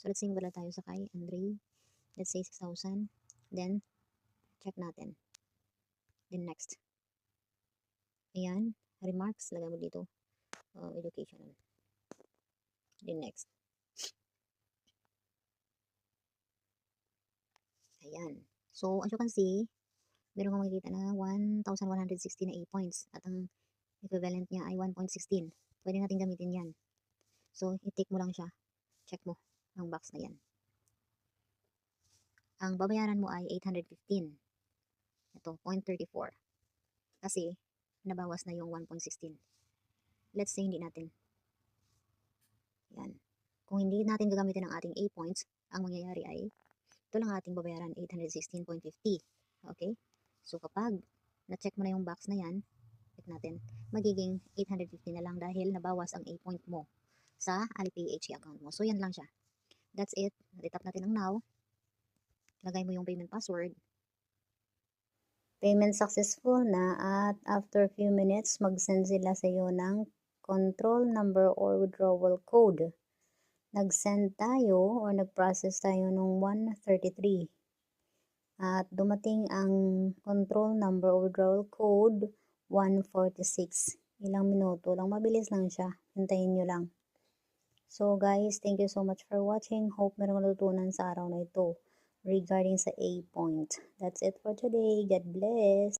So, let's say wala tayo sa kay Andre. Let's say 6,000. Then, check natin. Then, next. Ayan. Remarks. Lagay mo dito. Educational. Then, next. Ayan. So, as you can see, meron kang makikita na 1,160 na A points. At ang equivalent niya ay 1.16. Pwede natin gamitin yan. So, i-tick mo lang siya. Check mo ang box na yan. Ang babayaran mo ay 815. Ito, 0.34. Kasi, nabawas na yung 1.16. Let's say, hindi natin. Yan. Kung hindi natin gagamitin ang ating A points, ang mangyayari ay, ito lang ating babayaran, 816.50. Okay? So, kapag na-check mo na yung box na yan, check natin, magiging 850 na lang dahil nabawas ang A point mo sa Alipay HE account mo. So, yan lang siya. That's it. Retap natin ang now. Lagay mo yung payment password. Payment successful na at after few minutes, mag-send sila sa iyo ng control number or withdrawal code. Nag-send tayo or nag-process tayo nung 133. At dumating ang control number or withdrawal code 146. Ilang minuto lang. Mabilis lang siya. Hintayin nyo lang. So guys, thank you so much for watching. Hope meron natutunan sa araw na ito regarding sa A point. That's it for today. God bless.